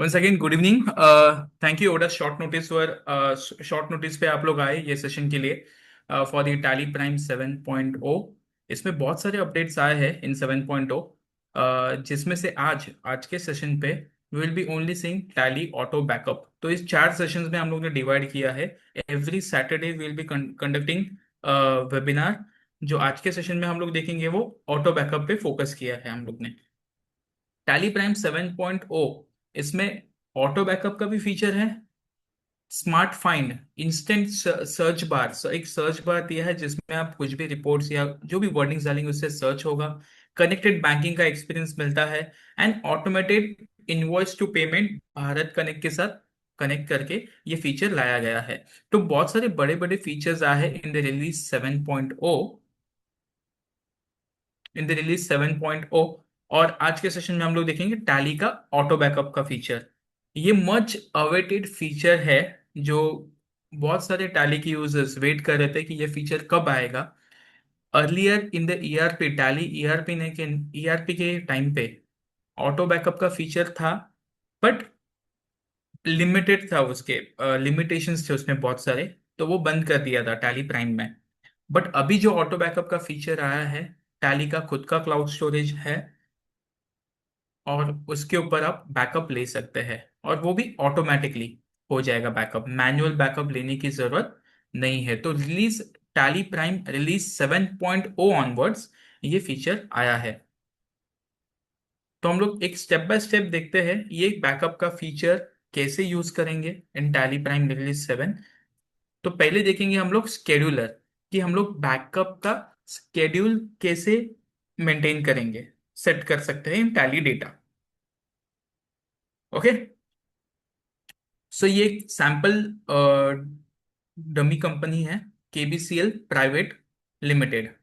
Once again good evening. Thank you ओडा short notice पे आप लोग आए ये सेशन के लिए फॉर द टैली प्राइम 7.0। इसमें बहुत सारे अपडेट्स आए हैं इन 7.0, जिसमें से आज आज के सेशन पे we will be only seeing Tally auto backup. तो इस 4 सेशंस में हम लोग ने डिवाइड किया है। Every Saturday we will be conducting webinar. जो आज के सेशन में हम लोग देखेंगे वो ऑटो बैकअप पे फोकस किया है हम लोग ने। टैली प्राइम 7.0, इसमें ऑटो बैकअप का भी फीचर है। Smart find, instant search bar, एक सर्च बार दिया है जिसमें आप कुछ भी रिपोर्ट्स या जो भी वर्डिंग्स डालेंगे उससे सर्च होगा। कनेक्टेड बैंकिंग का एक्सपीरियंस मिलता है and automated invoice to payment Bharat connect के साथ कनेक्ट करके ये फीचर लाया गया है। तो बहुत सारे बड़े बड़े फीचर्स आए हैं इन द रिलीज 7.0। और आज के सेशन में हम लोग देखेंगे टैली का ऑटो बैकअप का फीचर। ये मच अवेटेड फीचर है जो बहुत सारे टैली के यूजर्स वेट कर रहे थे कि ये फीचर कब आएगा। Earlier in the ERP, tally ERP ने के ईआरपी के टाइम पे ऑटो बैकअप का फीचर था, बट लिमिटेड था, उसके लिमिटेशंस थे उसमें बहुत सारे। तो वो बंद कर दिया था टैली प्राइम में। बट अभी जो ऑटो बैकअप का फीचर आया है, टैली का खुद का क्लाउड स्टोरेज है और उसके ऊपर आप बैकअप ले सकते हैं और वो भी ऑटोमेटिकली हो जाएगा। बैकअप, मैनुअल बैकअप लेने की जरूरत नहीं है। तो release tally prime release 7.0 onwards ये फीचर आया है। तो हम लोग एक स्टेप बाय स्टेप देखते हैं ये बैकअप का फीचर कैसे यूज करेंगे इन टैली प्राइम रिलीज 7। तो पहले देखेंगे हम लोग स्केड्यूलर, कि हम लोग बैकअप का स्केड्यूल कैसे मेंटेन करेंगे, सेट कर सकते हैं इन टैली डेटा। ओके, सो ये सैंपल डमी कंपनी है, केबीसीएल प्राइवेट लिमिटेड।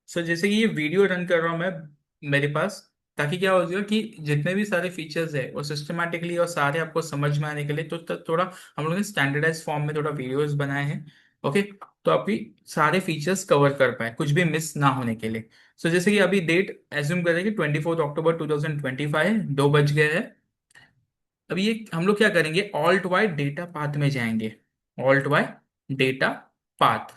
सो जैसे कि ये वीडियो रन कर रहा हूँ मैं मेरे पास, ताकि क्या हो जाएगा कि जितने भी सारे फीचर्स है वो सिस्टमेटिकली और सारे आपको समझ में आने के लिए थोड़ा हम लोगों ने स्टैंडर्डाइज फॉर्म में थोड़ा वीडियोस बनाए हैं। ओके, तो आपकी सारे फीचर्स कवर कर पाए कुछ भी मिस ना होने के लिए। सो जैसे कि अभी डेट एज्यूम करें कि 24 अक्टूबर 2025, 2 बज गए हैं। अब ये हम लोग क्या करेंगे, ऑल्ट वाई डेटा पाथ में जाएंगे। Alt Y data path,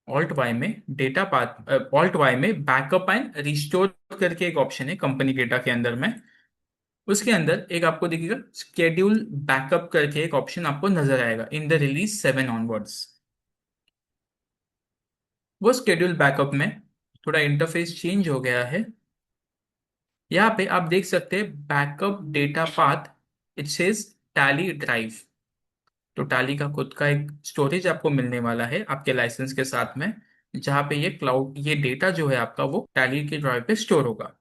Alt Y में डेटा पाथ, ऑल्ट वाई में बैकअप एंड रिस्टोर करके एक ऑप्शन है कंपनी डेटा के अंदर में। उसके अंदर एक आपको दिखेगा स्केड्यूल बैकअप करके एक ऑप्शन आपको नजर आएगा इन द रिलीज 7 ऑनवर्ड्स। वो स्केड्यूल बैकअप में थोड़ा इंटरफेस चेंज हो गया है। यहाँ पे आप देख सकते हैं backup data path, it says tally drive. तो टाली का खुद का एक स्टोरेज आपको मिलने वाला है आपके लाइसेंस के साथ में, जहाँ पे ये क्लाउड, ये डेटा जो है आपका वो टैली के ड्राइव पे स्टोर होगा।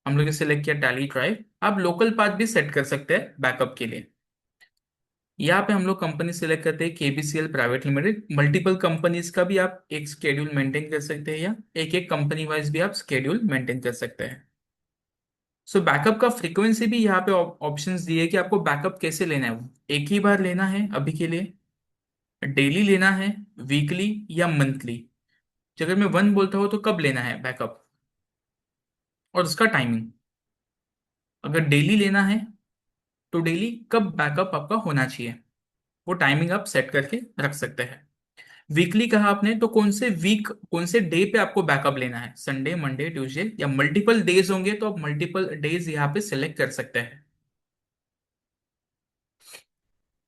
हम लोग ने सिलेक्ट किया टैली ड्राइव। आप लोकल पाथ भी सेट कर सकते हैं बैकअप के लिए। यहाँ पे हम लोग कंपनी सिलेक्ट करते हैं KBCL private limited. Multiple companies का भी आप एक स्केड्यूल मेंटेन कर सकते हैं या एक एक कंपनी वाइज भी आप स्केड्यूल मेंटेन कर सकते हैं। सो बैकअप का फ्रीक्वेंसी भी यहाँ पे ऑप्शंस दिए कि आपको बैकअप कैसे लेना है। वो एक ही बार लेना है अभी के लिए, डेली लेना है, वीकली या मंथली। अगर मैं वन बोलता हूँ तो कब लेना है बैकअप और उसका टाइमिंग। अगर डेली लेना है तो डेली कब बैकअप आपका होना चाहिए, वो टाइमिंग आप सेट करके रख सकते हैं। वीकली कहा आपने तो कौन से वीक, कौन से डे पे आपको बैकअप लेना है, संडे, मंडे, ट्यूसडे या मल्टीपल डेज होंगे तो आप मल्टीपल डेज यहाँ पे सिलेक्ट कर सकते हैं।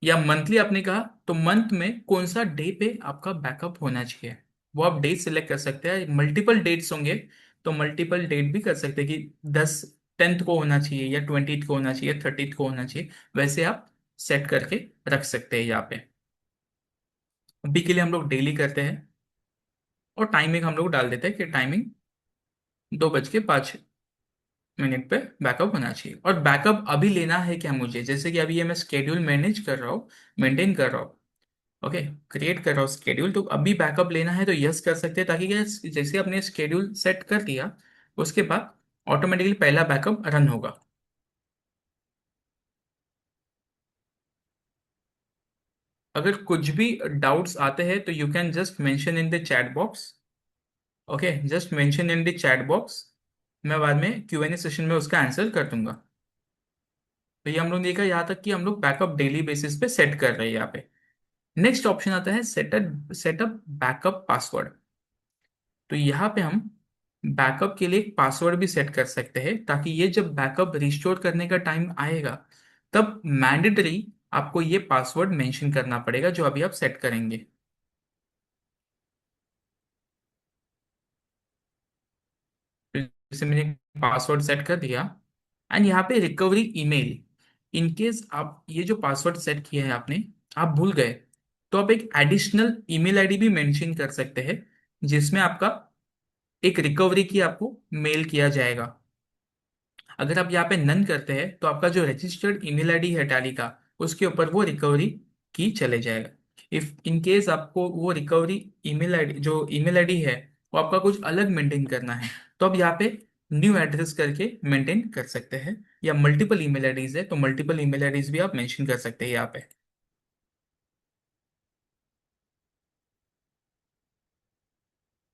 या मंथली आपने कहा तो मंथ में कौन सा डे पे आपका बैकअप होना चाहिए, वो आप डेट सिलेक्ट कर सकते हैं। मल्टीपल डेट्स होंगे तो मल्टीपल डेट भी कर सकते हैं कि 10th को होना चाहिए या 20th को होना चाहिए, 30th को होना चाहिए। वैसे आप सेट करके रख सकते हैं यहाँ पे। अभी के लिए हम लोग डेली करते हैं और टाइमिंग हम लोग डाल देते हैं कि टाइमिंग 2:05 पे बैकअप होना चाहिए। और बैकअप अभी लेना है क्या मुझे, जैसे कि अभी ये मैं स्केड्यूल मैनेज कर रहा हूँ, मेंटेन कर रहा हूँ। ओके, क्रिएट कर रहा हूँ स्केड्यूल, तो अभी बैकअप लेना है तो यस कर सकते हैं, ताकि क्या, जैसे आपने स्केड्यूल सेट कर दिया उसके बाद ऑटोमेटिकली पहला बैकअप रन होगा। अगर कुछ भी डाउट्स आते हैं तो you can just mention in the chat box. Okay, just mention in the chat box मैं बाद में Q&A सेशन में उसका आंसर कर दूंगा। तो ये हम लोग देखा यहाँ तक कि हम लोग बैकअप डेली बेसिस पे सेट कर रहे हैं यहाँ पे। नेक्स्ट ऑप्शन आता है सेटअप बैकअप पासवर्ड। तो यहाँ पे हम बैकअप के लिए एक पासवर्ड भी सेट कर सकते हैं, ताकि ये जब बैकअप रिस्टोर करने का टाइम आएगा तब मैंडेटरी आपको ये पासवर्ड मेंशन करना पड़ेगा जो अभी आप सेट करेंगे। तो जैसे मैंने पासवर्ड सेट कर दिया, एंड यहाँ पे रिकवरी ईमेल, इन केस आप ये जो पासवर्ड सेट किया है आपने, आप भूल गए, तो आप एक एडिशनल ईमेल आईडी भी मेंशन कर सकते हैं जिसमें आपका एक रिकवरी की आपको मेल किया जाएगा। अगर आप यहाँ पे नन करते हैं तो आपका जो रजिस्टर्ड ईमेल आईडी है टैली का, उसके ऊपर वो रिकवरी की चले जाएगा। इफ इन केस आपको वो रिकवरी ईमेल आईडी, जो ईमेल आईडी है, वो आपका कुछ अलग मेंटेन करना है, तो आप यहाँ पे न्यू एड्रेस करके मेंटेन कर सकते हैं। या मल्टीपल ईमेल आईडीज है तो मल्टीपल ईमेल आईडीज भी आप मेंशन कर सकते हैं यहाँ पे।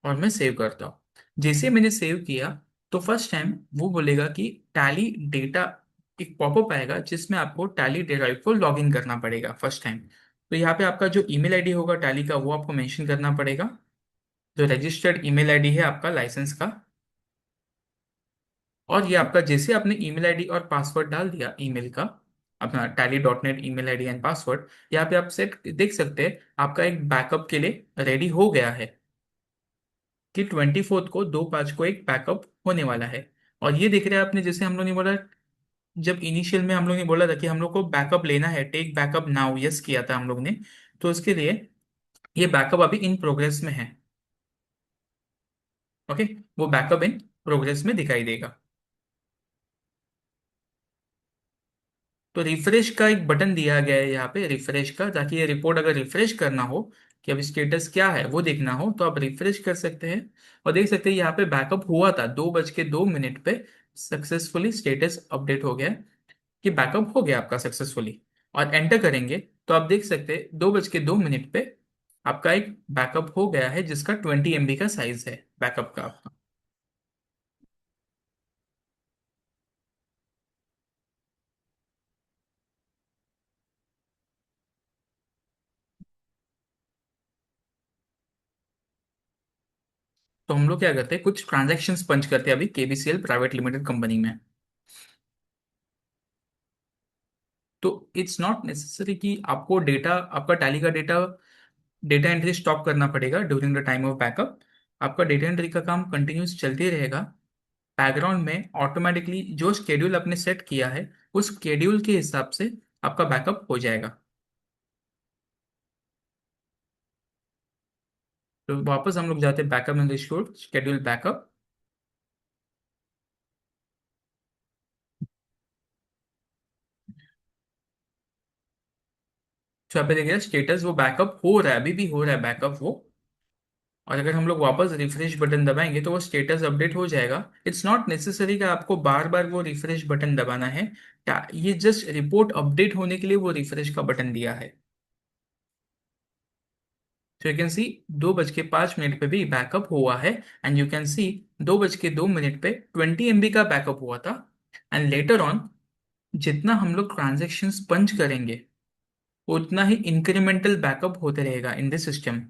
और मैं सेव करता हूँ। जैसे मैंने सेव किया तो फर्स्ट टाइम वो बोलेगा कि टैली डेटा, एक पॉपअप आएगा जिसमें आपको टैली ड्राइव को लॉग इन करना पड़ेगा फर्स्ट टाइम। तो यहाँ पे आपका जो ईमेल आईडी होगा टैली का वो आपको मेंशन करना पड़ेगा, जो रजिस्टर्ड ईमेल आईडी है आपका लाइसेंस का। और ये आपका जैसे आपने ईमेल आईडी और पासवर्ड डाल दिया ईमेल का, अपना tally.net email ID and password, यहाँ पे आप सेट देख सकते हैं आपका एक बैकअप के लिए रेडी हो गया है कि 24 को 2/5 को एक बैकअप होने वाला है। और ये देख रहे हैं आपने, जैसे हम लोग ने बोला, जब इनिशियल में हम लोग ने बोला था कि हम लोग को बैकअप लेना है, टेक बैकअप नाउ, यस किया था हम लोग ने, तो उसके लिए ये बैकअप अभी इन प्रोग्रेस में है। ओके, वो बैकअप इन प्रोग्रेस में दिखाई देगा। तो रिफ्रेश का एक बटन दिया गया है यहाँ पे, रिफ्रेश का, ताकि ये रिपोर्ट अगर रिफ्रेश करना हो कि अभी स्टेटस क्या है वो देखना हो तो आप रिफ्रेश कर सकते हैं। और देख सकते हैं यहाँ पे बैकअप हुआ था 2:02 पे, सक्सेसफुली स्टेटस अपडेट हो गया कि बैकअप हो गया आपका सक्सेसफुली। और एंटर करेंगे तो आप देख सकते हैं 2:02 पे आपका एक बैकअप हो गया है जिसका 20 MB का साइज है बैकअप का आपका। तो हम लोग क्या करते हैं, कुछ ट्रांजैक्शंस पंच करते हैं अभी KBCL प्राइवेट लिमिटेड कंपनी में। तो इट्स नॉट नेसेसरी कि आपको डेटा, आपका टैली का डेटा, डेटा एंट्री स्टॉप करना पड़ेगा during the time of backup. आपका डेटा एंट्री का काम कंटिन्यूस चलते रहेगा। बैकग्राउंड में ऑटोमेटिकली जो स्केड्यूल आपने सेट किया है उस स्केड्यूल के हिसाब से आपका बैकअप हो जाएगा। तो वापस हम लोग जाते हैं बैकअप में, शेड्यूल बैकअप। तो यहाँ पे देखिए स्टेटस, वो बैकअप हो रहा है, अभी भी हो रहा है बैकअप वो। और अगर हम लोग वापस रिफ्रेश बटन दबाएंगे तो वो स्टेटस अपडेट हो जाएगा। इट्स नॉट नेसेसरी कि आपको बार बार वो रिफ्रेश बटन दबाना है। ये जस्ट रिपोर्ट अपडेट होने के लिए वो रिफ्रेश का बटन दिया है। तो यू कैन सी 2:05 पे भी बैकअप हुआ है। एंड यू कैन सी 2:02 पे 20 MB का बैकअप हुआ था। एंड लेटर ऑन जितना हम लोग ट्रांजेक्शन्स पंच करेंगे उतना ही इंक्रीमेंटल बैकअप होते रहेगा in this system.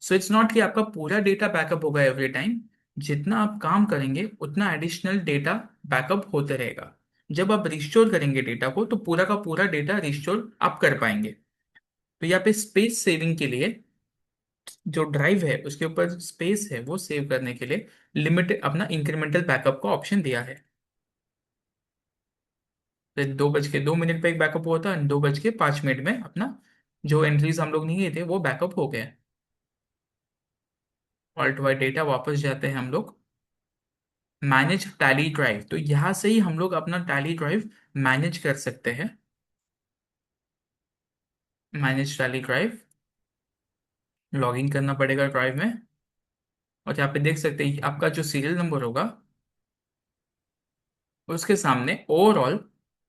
So it's not कि आपका पूरा डेटा बैकअप होगा एवरी टाइम। जितना आप काम करेंगे उतना एडिशनल डेटा बैकअप होते रहेगा। जब आप रिस्टोर करेंगे डेटा को तो पूरा का पूरा डेटा रिस्टोर आप कर पाएंगे। तो यहाँ पे स्पेस सेविंग के लिए, जो ड्राइव है उसके ऊपर स्पेस है वो सेव करने के लिए लिमिटेड अपना इंक्रीमेंटल बैकअप का ऑप्शन दिया है। तो 2:02 पे एक बैकअप हुआ था, 2:05 में अपना जो एंट्रीज हम लोग नहीं किए थे वो बैकअप हो गया। ऑल्ट वाई डेटा वापस जाते हैं हम लोग, मैनेज टैली ड्राइव। तो यहाँ से ही हम लोग अपना टैली ड्राइव मैनेज कर सकते हैं। मैनेज टैली ड्राइव, लॉगिन करना पड़ेगा ड्राइव में। और यहाँ पे देख सकते हैं आपका जो सीरियल नंबर होगा उसके सामने ओवरऑल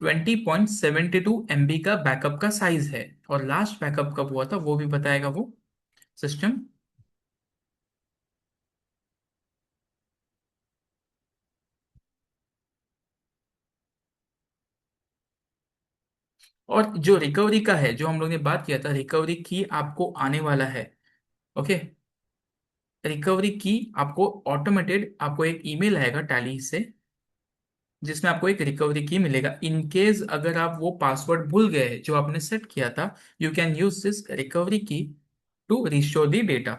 20.72 MB का बैकअप का साइज है। और लास्ट बैकअप कब हुआ था वो भी बताएगा वो सिस्टम। और जो रिकवरी का है, जो हम लोग ने बात किया था, रिकवरी की आपको आने वाला है। ओके, रिकवरी की आपको ऑटोमेटेड आपको एक ईमेल आएगा टैली से, जिसमें आपको एक रिकवरी की मिलेगा। इन केस अगर आप वो पासवर्ड भूल गए जो आपने सेट किया था, you can use this recovery की टू रिस्टोर दी डेटा।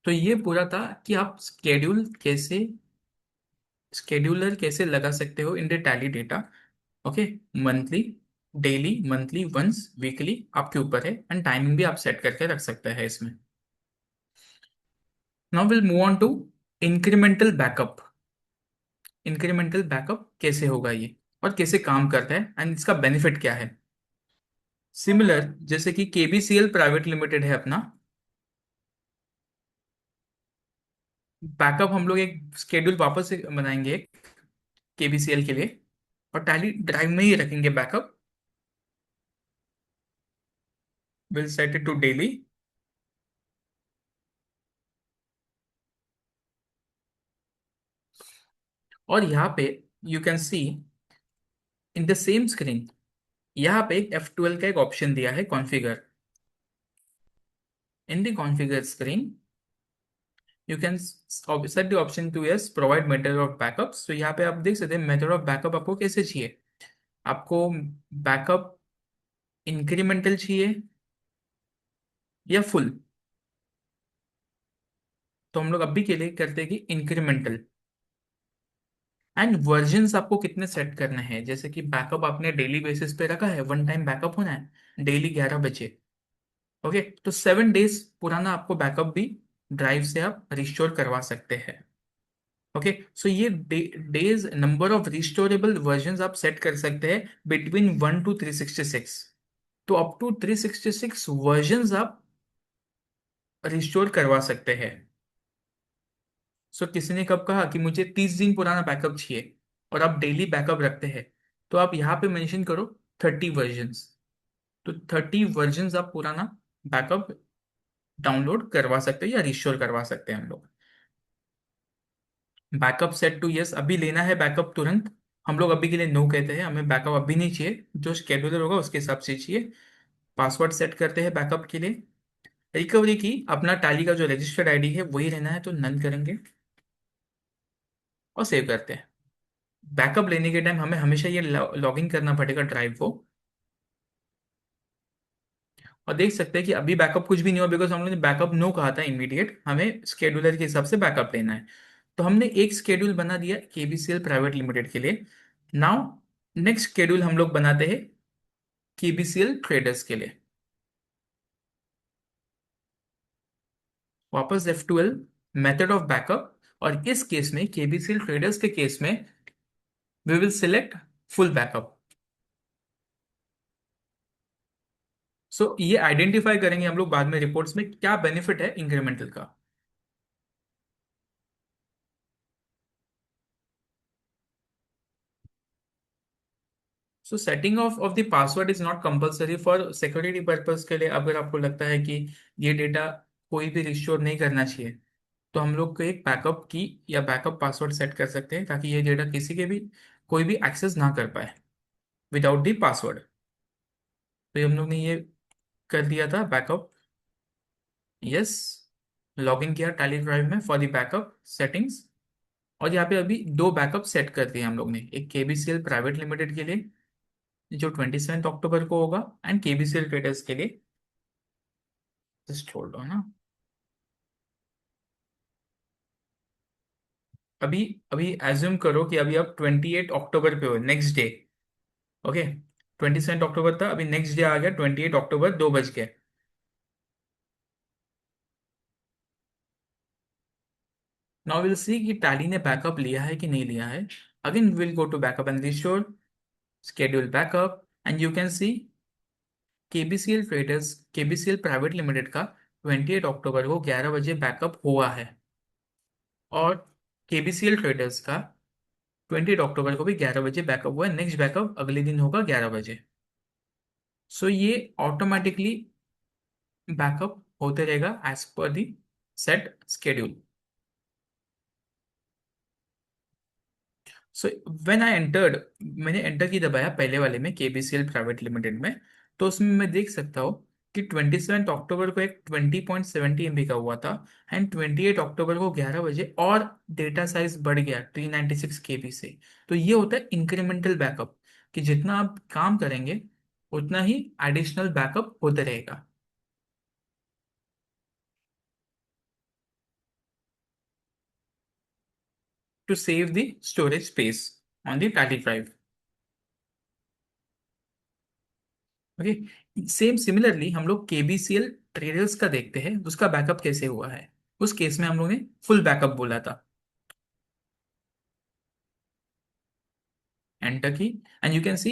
तो ये पूरा था कि आप स्केड्यूलर कैसे लगा सकते हो in the Tally data. Okay, monthly, daily, monthly, once, weekly, आपके ऊपर है, एंड टाइमिंग भी आप सेट करके रख सकते हैं इसमें। Now will move on to incremental backup. Incremental backup कैसे होगा ये, और कैसे काम करता है, एंड इसका बेनिफिट क्या है। सिमिलर जैसे कि केबीसीएल प्राइवेट लिमिटेड है अपना, बैकअप हम लोग एक शेड्यूल वापस से बनाएंगे केबीसीएल के लिए, और टैली ड्राइव में ही रखेंगे backup. Will set it to daily. और यहाँ पे you can see in the same screen, यहाँ पे एक F12 का एक ऑप्शन दिया है, configure. In the configure screen you can set the option to yes provide method of backup. तो यहाँ पे आप देख सकते हैं मेथड ऑफ बैकअप आपको कैसे चाहिए। आपको बैकअप इंक्रीमेंटल चाहिए या फुल। तो हम लोग अभी के लिए करते हैं कि इंक्रीमेंटल। एंड वर्जन्स आपको कितने सेट करने हैं, जैसे कि बैकअप आपने डेली बेसिस पे रखा है, वन टाइम बैकअप होना है डेली 11 बजे। ओके, तो 7 डेज पुराना आपको बैकअप भी ड्राइव से आप रिस्टोर करवा सकते हैं। ओके, सो ये डेज नंबर ऑफ रिस्टोरेबल वर्जन्स आप सेट कर सकते हैं बिटवीन 1 to 366। तो अप टू 366 वर्जन्स आप रिस्टोर करवा सकते हैं। सो किसी ने कब कहा कि मुझे 30 दिन पुराना बैकअप चाहिए, और आप डेली बैकअप रखते हैं, तो आप यहाँ पे मेंशन करो 30 वर्जन्स। तो 30 वर्जन्स आप पुराना बैकअप डाउनलोड करवा सकते हैं या रिस्टोर करवा सकते हैं हम लोग। बैकअप सेट टू यस, अभी लेना है बैकअप तुरंत। हम लोग अभी के लिए नो कहते हैं, हमें बैकअप अभी नहीं चाहिए, जो शेड्यूलर होगा उसके हिसाब से चाहिए। पासवर्ड सेट करते हैं बैकअप के लिए। रिकवरी की अपना टैली का जो रजिस्टर्ड आईडी है वही रहना है, तो नन करेंगे और सेव करते हैं। बैकअप लेने के टाइम हमें हमेशा ये लॉग इन करना पड़ेगा ड्राइव को। और देख सकते हैं कि अभी बैकअप कुछ भी नहीं हुआ, बिकॉज हम लोगों ने बैकअप नो कहा था इमीडिएट, हमें स्केड्यूलर के हिसाब से बैकअप लेना है। तो हमने एक स्केड्यूल बना दिया केबीसीएल प्राइवेट लिमिटेड के लिए। नाउ नेक्स्ट शेड्यूल हम लोग बनाते हैं केबीसीएल ट्रेडर्स के लिए। वापस F12 मेथड ऑफ बैकअप, और इस केस में केबीसीएल ट्रेडर्स के केस में we will select full backup. So ये आइडेंटिफाई करेंगे हम लोग बाद में रिपोर्ट्स में क्या बेनिफिट है इंक्रीमेंटल का। So setting of the password is not compulsory for security purpose के लिए। अगर आपको लगता है कि ये डेटा कोई भी रिस्टोर नहीं करना चाहिए, तो हम लोग को एक बैकअप की या बैकअप पासवर्ड सेट कर सकते हैं, ताकि ये डेटा किसी के भी कोई भी एक्सेस ना कर पाए विदाउट दी पासवर्ड। तो ये हम लोग ने ये कर दिया था बैकअप। यस, लॉग इन किया टैली ड्राइव में फॉर द बैकअप सेटिंग्स। और यहाँ पे अभी दो बैकअप सेट कर दिए हम लोग ने, एक केबीसीएल प्राइवेट लिमिटेड के लिए जो 27 अक्टूबर को होगा, एंड केबीसीएल ट्रेडर्स के लिए। जस्ट होल्ड ऑन ना। अभी अभी एज्यूम करो कि अभी आप 28 अक्टूबर पे हो, नेक्स्ट डे। ओके, 27 अक्टूबर था, अभी नेक्स्ट डे आ गया 28 अक्टूबर, 2 बज के। नाउ विल सी कि टैली ने बैकअप लिया है कि नहीं लिया है। Again will go to backup and restore, schedule backup, and you can see KBCL traders, KBCL private limited का 28 अक्टूबर को 11 बजे बैकअप हुआ है। और केबीसीएल ट्रेडर्स का 28 अक्टूबर को भी 11 बजे बैकअप हुआ है, नेक्स्ट बैकअप अगले दिन होगा 11 बजे। सो ये ऑटोमेटिकली बैकअप होते रहेगा as per the set schedule. So when I entered, मैंने एंटर की दबाया पहले वाले में, केबीसीएल प्राइवेट लिमिटेड में, तो उसमें मैं देख सकता हूँ कि 27 अक्टूबर को एक 20.70 MB का हुआ था, एंड 28 अक्टूबर को 11 बजे और डेटा साइज बढ़ गया 396 KB से। तो ये होता है इंक्रीमेंटल बैकअप, कि जितना आप काम करेंगे उतना ही एडिशनल बैकअप होते रहेगा, to save the storage space on the Tally drive. Okay, same similarly हम लोग केबीसीएल ट्रेडर्स का देखते हैं, उसका बैकअप कैसे हुआ है। उस केस में हम लोग ने फुल बैकअप बोला था। एंटर की, एंड यू कैन सी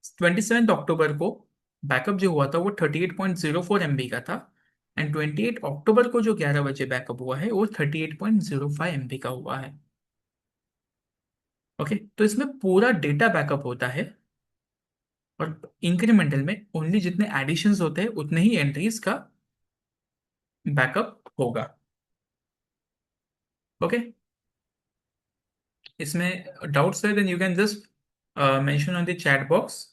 27 अक्टूबर को बैकअप जो हुआ था वो 38.04 MB का था, एंड 28 अक्टूबर को जो 11 बजे बैकअप हुआ है वो 38.05 MB का हुआ है। ओके, तो इसमें पूरा डेटा बैकअप होता है, और इंक्रीमेंटल में ओनली जितने एडिशंस होते हैं उतने ही एंट्रीज का बैकअप होगा। ओके, इसमें डाउट्स है then you can just mention on the chat box,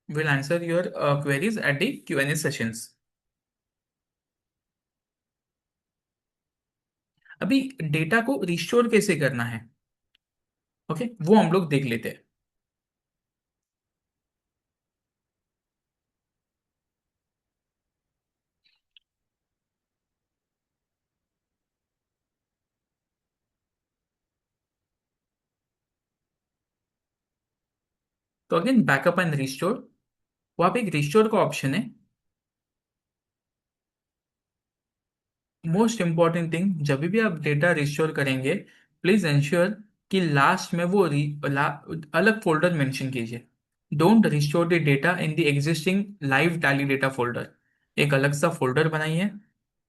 will answer your queries at the Q&A sessions. अभी डेटा को रिस्टोर कैसे करना है, ओके, वो हम लोग देख लेते हैं। तो अगेन बैकअप एंड रिस्टोर, वहाँ पे एक रिस्टोर का ऑप्शन है। मोस्ट इंपॉर्टेंट थिंग, जब भी आप डेटा रिस्टोर करेंगे, प्लीज इंश्योर कि लास्ट में वो अलग फोल्डर मेंशन कीजिए। Don't restore the data in the existing live tally data folder. एक अलग सा फोल्डर बनाइए,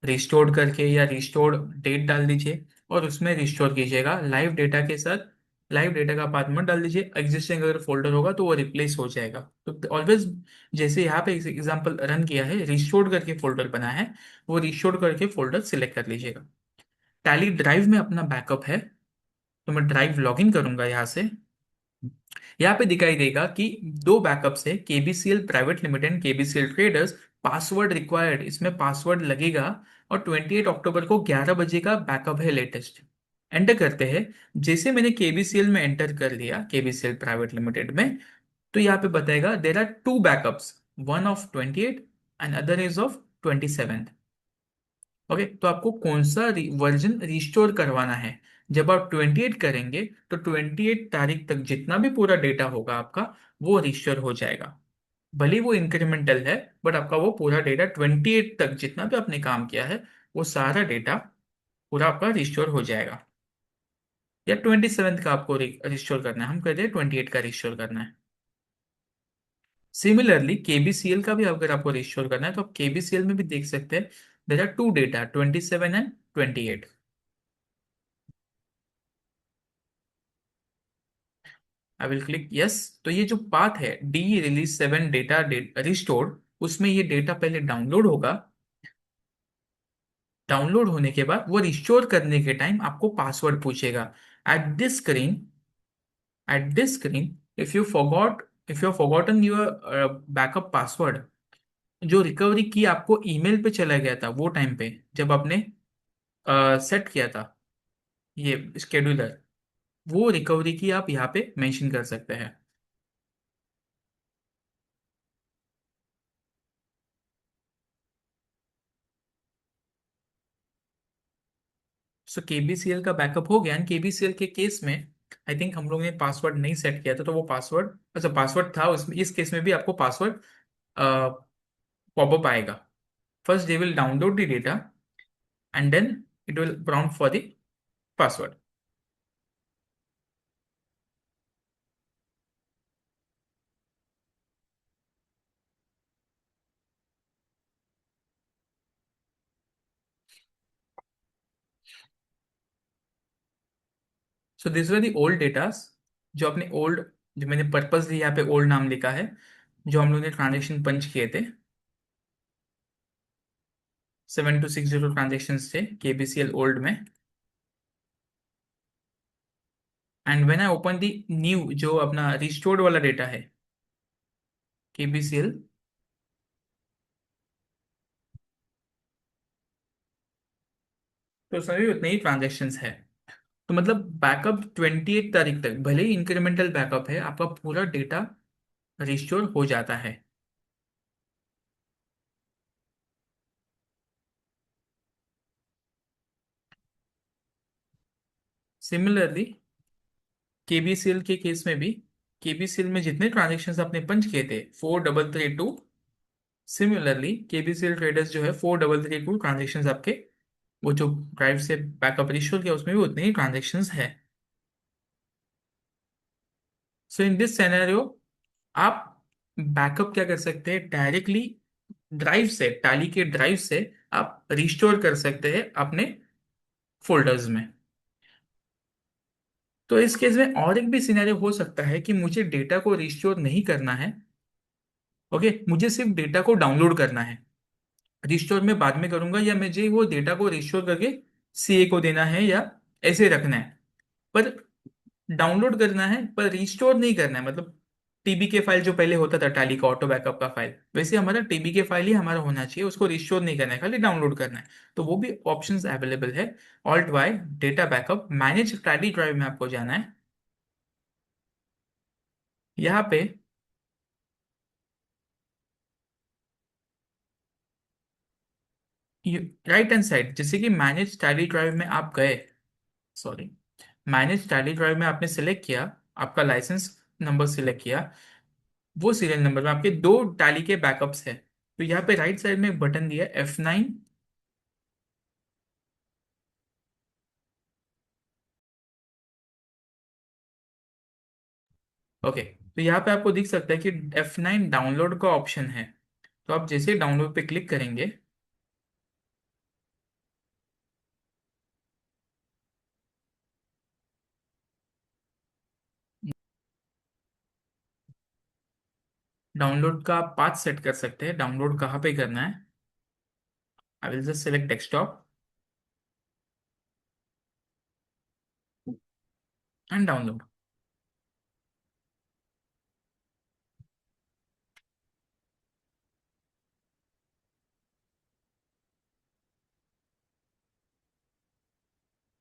रिस्टोर करके या रिस्टोर डेट डाल दीजिए, और उसमें रिस्टोर कीजिएगा लाइव डेटा के साथ। लाइव डेटा का पाथ मत डाल दीजिए, एग्जिस्टिंग अगर फोल्डर होगा तो वो रिप्लेस हो जाएगा। तो ऑलवेज, जैसे यहाँ पे एग्जांपल रन किया है, रिस्टोर करके फोल्डर बना है, वो रिस्टोर करके फोल्डर सिलेक्ट कर लीजिएगा। टैली ड्राइव में अपना बैकअप है, तो मैं ड्राइव लॉगिन करूंगा यहाँ से। यहाँ पे दिखाई देगा कि दो बैकअप्स है, KBCL private limited, KBCL traders. Password required, इसमें पासवर्ड लगेगा, और 28 अक्टूबर को 11 बजे का बैकअप है लेटेस्ट। एंटर करते हैं। जैसे मैंने केबीसीएल में एंटर कर लिया, केबीसीएल प्राइवेट लिमिटेड में, तो यहाँ पे बताएगा there are two backups, one of 28 and other is of 27। Okay, तो आपको कौन सा वर्जन रिस्टोर करवाना है। जब आप 28 करेंगे तो 28 तारीख तक जितना भी पूरा डेटा होगा आपका, वो रिस्टोर हो जाएगा। भले ही वो इंक्रीमेंटल है, बट आपका वो पूरा डेटा 28 तक जितना भी आपने काम किया है, वो सारा डेटा पूरा आपका रिस्टोर हो जाएगा। या 27 का आपको रिस्टोर करना है, हम कहते हैं 28 का रिस्टोर करना है। सिमिलरली केबीसीएल का भी अगर आपको रिस्टोर करना है, तो आप केबीसीएल में भी देख सकते हैं, there are two data, 27 and 28। I will click yes. तो ये जो पाथ है, D release 7 डेटा रिस्टोर्ड, उसमें ये डेटा पहले डाउनलोड होगा। डाउनलोड होने के बाद वो रिस्टोर करने के टाइम आपको पासवर्ड पूछेगा। At this screen at this screen, if you forgotten your backup password, जो रिकवरी की आपको ईमेल पे चला गया था वो टाइम पे, जब आपने सेट किया था ये स्केड्यूलर, वो रिकवरी की आप यहाँ पे मेंशन कर सकते हैं। सो केबीसीएल का बैकअप हो गया, एंड केबीसीएल के केस में आई थिंक हम लोग ने पासवर्ड नहीं सेट किया था, तो वो पासवर्ड, अच्छा पासवर्ड था उसमें, इस केस में भी आपको पासवर्ड पॉपअप आएगा। First they will download the data, and then it will prompt for the password. So this were the old datas, जो अपने ओल्ड, जो मैंने पर्पसली यहाँ पे ओल्ड नाम लिखा है, जो हम लोग ने ट्रांजेक्शन पंच किए थे, 7260 ट्रांजेक्शन थे केबीसीएल ओल्ड में। And when I open the new जो अपना रिस्टोर्ड वाला डेटा है, केबीसीएल, तो सभी उतने ही ट्रांजेक्शन्स है। तो मतलब बैकअप 28 तारीख तक भले ही इंक्रीमेंटल बैकअप है, आपका पूरा डेटा रिस्टोर हो जाता है। सिमिलरली केबीसीएल के केस में भी, केबीसीएल में जितने ट्रांजेक्शन्स आपने पंच किए थे 4332, सिमिलरली केबीसीएल ट्रेडर्स जो है 4332 ट्रांजेक्शन्स आपके वो जो ड्राइव से बैकअप रिस्टोर किया उसमें भी उतने ही ट्रांजेक्शन्स है। सो इन दिस सिनेरियो आप बैकअप क्या कर सकते हैं, डायरेक्टली ड्राइव से, टैली के ड्राइव से आप रिस्टोर कर सकते हैं अपने फोल्डर्स में। तो इस केस में और एक भी सिनेरियो हो सकता है कि मुझे डेटा को रिस्टोर नहीं करना है। ओके, मुझे सिर्फ डेटा को डाउनलोड करना है। रिस्टोर में बाद में करूंगा, या मुझे वो डेटा को रिस्टोर करके सीए को देना है या ऐसे रखना है, पर डाउनलोड करना है पर रिस्टोर नहीं करना है। मतलब टीबी के फाइल जो पहले होता था टैली का ऑटो बैकअप का फाइल, वैसे हमारा टीबी के फाइल ही हमारा होना चाहिए, उसको रिस्टोर नहीं करना है, खाली डाउनलोड करना है। तो वो भी ऑप्शंस अवेलेबल है। Alt Y data backup manage Tally drive में आपको जाना है। यहाँ पे राइट हैंड साइड, जैसे कि मैनेज टैली ड्राइव में आप गए, सॉरी, मैनेज टैली ड्राइव में आपने सेलेक्ट किया, आपका लाइसेंस नंबर सिलेक्ट किया, वो सीरियल नंबर में आपके दो टैली के बैकअप्स है। तो यहाँ पे राइट साइड में एक बटन दिया है F9। ओके, तो यहाँ पे आपको दिख सकता है कि F9 डाउनलोड का ऑप्शन है। तो आप जैसे डाउनलोड पे क्लिक करेंगे, डाउनलोड का आप पाथ सेट कर सकते हैं, डाउनलोड कहाँ पे करना है। I will just select desktop and download.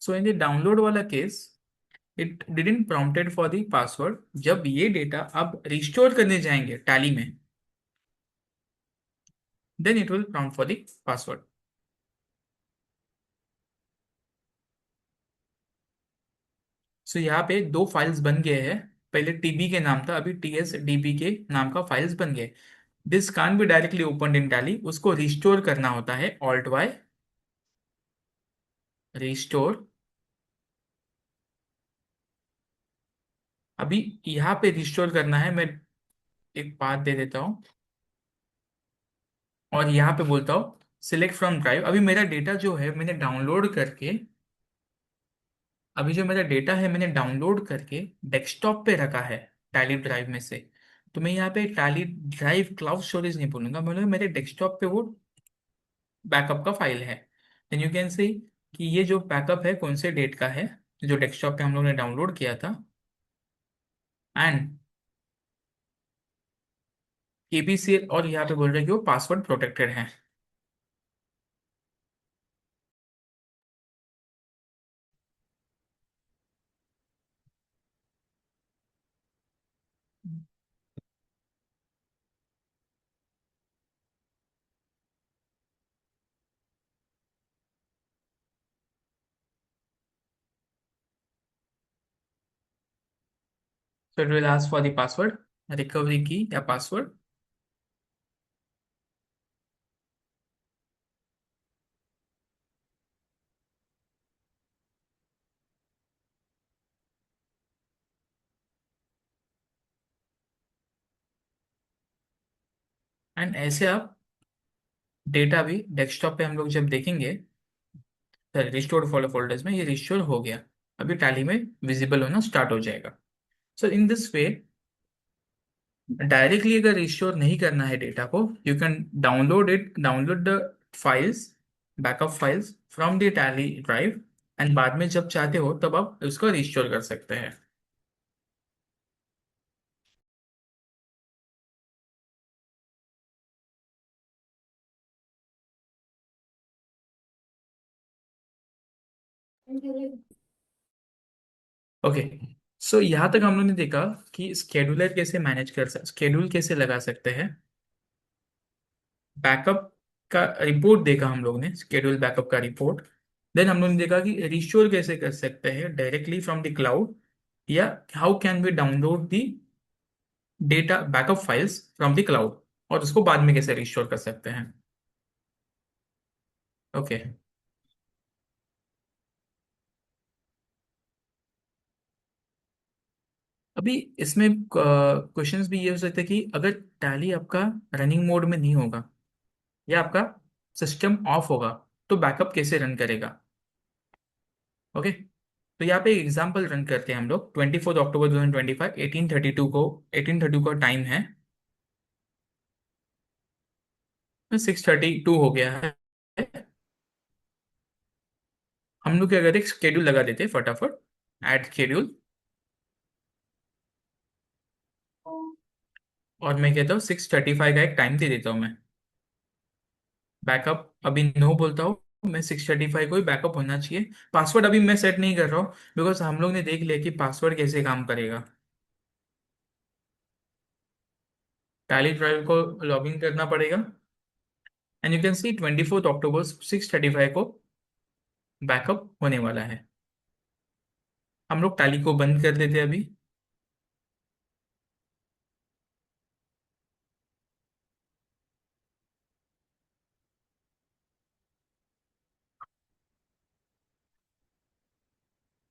So in the download वाला case it didn't prompted for the password. जब ये डेटा आप रिस्टोर करने जाएंगे टैली में, then it will prompt for the password. So यहाँ पे दो फाइल्स बन गए हैं। पहले टीबी के नाम था, अभी TSDB के नाम का फाइल्स बन गए। This can be directly open in Tally, उसको रिस्टोर करना होता है ऑल्ट वाई रिस्टोर। अभी यहाँ पे रिस्टोर करना है, मैं एक पाथ दे देता हूँ और यहाँ पे बोलता हूँ सिलेक्ट फ्रॉम ड्राइव। अभी मेरा डेटा जो है मैंने डाउनलोड करके, अभी जो मेरा डेटा है मैंने डाउनलोड करके डेस्कटॉप पे रखा है टैली ड्राइव में से। तो मैं यहाँ पे टैली ड्राइव क्लाउड स्टोरेज नहीं बोलूंगा, मैं बोलूंगा मेरे डेस्कटॉप पे वो बैकअप का फाइल है। देन यू कैन सी कि ये जो बैकअप है कौन से डेट का है, जो डेस्कटॉप पे हम लोग ने डाउनलोड किया था। एंड केबीसीएल, और यहाँ पे बोल रहे हैं कि वो पासवर्ड प्रोटेक्टेड है। So it will ask for the password, recovery की या पासवर्ड। एंड ऐसे आप डेटा भी डेस्कटॉप पे हम लोग जब देखेंगे रिस्टोर्ड फॉलो फोल्डर्स में, ये रिस्टोर हो गया, अभी टैली में विजिबल होना स्टार्ट हो जाएगा। सो इन दिस वे डायरेक्टली अगर रिस्टोर नहीं करना है डेटा को, you can download the files, backup files from the tally drive, and बाद में जब चाहते हो तब आप उसको रिस्टोर कर सकते हैं। ओके, सो यहाँ तक हम लोग ने देखा कि स्केड्यूलर कैसे मैनेज कर सकते, स्केड्यूल कैसे लगा सकते हैं, बैकअप का रिपोर्ट देखा हम लोग ने, स्केड्यूल बैकअप का रिपोर्ट। देन हम लोग ने देखा कि रिस्टोर कैसे कर सकते हैं डायरेक्टली फ्रॉम द क्लाउड, या how can we download the data backup files from the cloud, और उसको बाद में कैसे रिस्टोर कर सकते हैं। ओके, अभी इसमें क्वेश्चंस भी ये हो सकते हैं कि अगर टैली आपका रनिंग मोड में नहीं होगा या आपका सिस्टम ऑफ होगा, तो बैकअप कैसे रन करेगा। ओके, तो यहाँ पे एक एग्जांपल रन करते हैं हम लोग। 24 अक्टूबर 2025, 1832 को, 1832 का टाइम है, 6:32 हो गया है। हम लोग क्या करते हैं, स्केड्यूल लगा देते हैं फटाफट, ऐड स्केड्यूल। और मैं कहता हूँ 6:35 का एक टाइम दे देता हूँ मैं, बैकअप अभी नो बोलता हूँ मैं, 6:35 को ही बैकअप होना चाहिए। पासवर्ड अभी मैं सेट नहीं कर रहा हूँ, बिकॉज हम लोग ने देख लिया कि पासवर्ड कैसे काम करेगा। टैली ड्राइव को लॉग इन करना पड़ेगा, एंड यू कैन सी 24 अक्टूबर 6:35 को बैकअप होने वाला है। हम लोग टैली को बंद कर देते हैं अभी।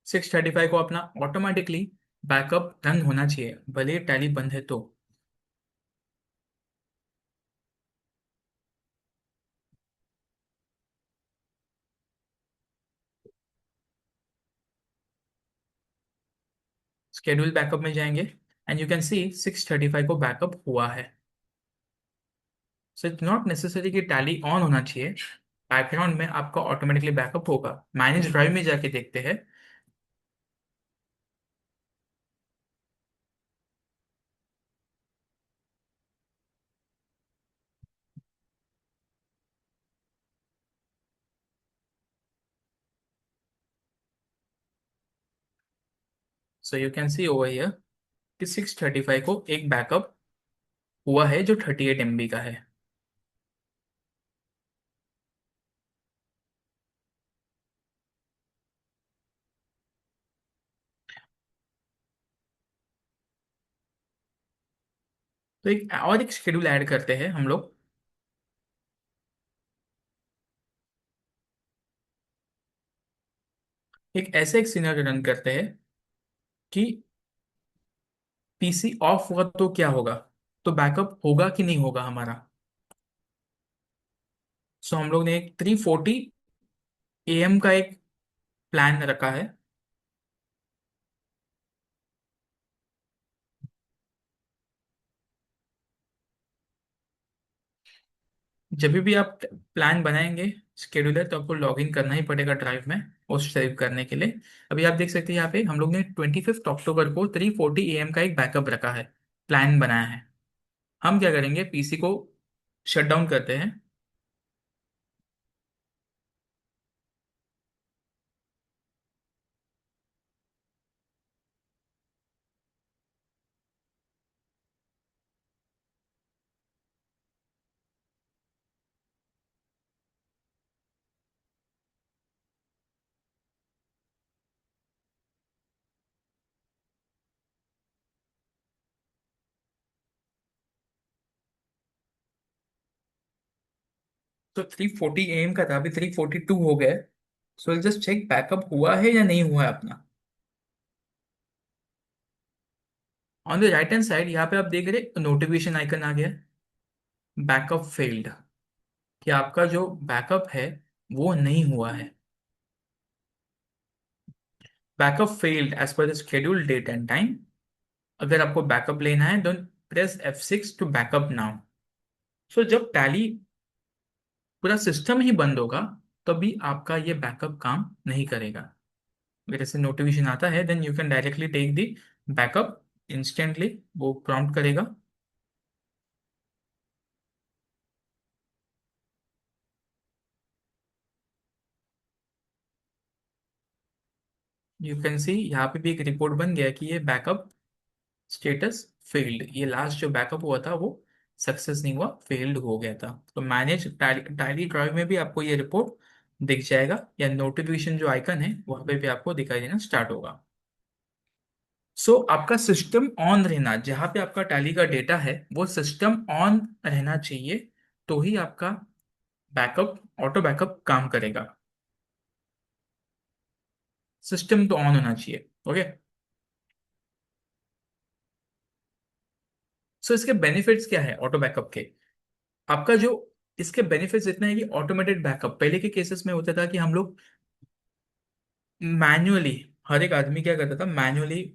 सिक्स थर्टी फाइव को अपना ऑटोमेटिकली बैकअप रन होना चाहिए, भले टैली बंद है तो। स्केड्यूल बैकअप में जाएंगे, एंड यू कैन सी 6:35 को बैकअप हुआ है। सो इट्स नॉट नेसेसरी कि टैली ऑन होना चाहिए, बैकग्राउंड में आपका ऑटोमेटिकली बैकअप होगा। मैनेज ड्राइव में जाके देखते हैं। So you can C over here कि 6:35 को एक बैकअप हुआ है जो 38 MB का है। तो एक और एक शेड्यूल ऐड करते हैं हम लोग। एक ऐसे एक सिनेरियो रन करते हैं कि पीसी ऑफ हुआ तो क्या होगा, तो बैकअप होगा कि नहीं होगा हमारा। सो हम लोग ने एक 3:40 AM का एक प्लान रखा है। जब भी आप प्लान बनाएंगे शेड्यूलर, तो आपको लॉग इन करना ही पड़ेगा ड्राइव में उस सेव करने के लिए। अभी आप देख सकते हैं यहाँ पे हम लोग ने 25 अक्टूबर को 3:40 AM का एक बैकअप रखा है, प्लान बनाया है। हम क्या करेंगे, पीसी को शट डाउन करते हैं। तो 3:40 AM का था, अभी 3:42 हो गए। सो जस्ट चेक बैकअप हुआ है या नहीं हुआ है अपना। On the right hand side यहाँ पे आप देख रहे नोटिफिकेशन आइकन आ गया, बैकअप फेल्ड, कि आपका जो बैकअप है वो नहीं हुआ है। Backup failed as per the schedule date and time. अगर आपको बैकअप लेना है, then press F6 to backup now. So जब टैली पूरा सिस्टम ही बंद होगा, तभी आपका ये बैकअप काम नहीं करेगा। अगर ऐसे नोटिफिकेशन आता है, then you can directly take the backup instantly, वो प्रॉम्प्ट करेगा। यू कैन सी यहाँ पे भी एक रिपोर्ट बन गया कि ये बैकअप स्टेटस फेल्ड, ये लास्ट जो बैकअप हुआ था वो सक्सेस नहीं हुआ, फेल्ड हो गया था। तो मैनेज टाइली ड्राइव में भी आपको ये रिपोर्ट दिख जाएगा, या नोटिफिकेशन जो आइकन है वहां पे भी आपको दिखाई देना स्टार्ट होगा। आपका सिस्टम ऑन रहना, जहां पे आपका टैली का डेटा है वो सिस्टम ऑन रहना चाहिए, तो ही आपका बैकअप, ऑटो बैकअप काम करेगा। सिस्टम तो ऑन होना चाहिए। ओके। इसके बेनिफिट्स क्या है ऑटो बैकअप के? आपका जो इसके बेनिफिट्स इतना है कि ऑटोमेटेड बैकअप, पहले के केसेस में होता था कि हम लोग मैन्युअली, हर एक आदमी क्या करता था, मैन्युअली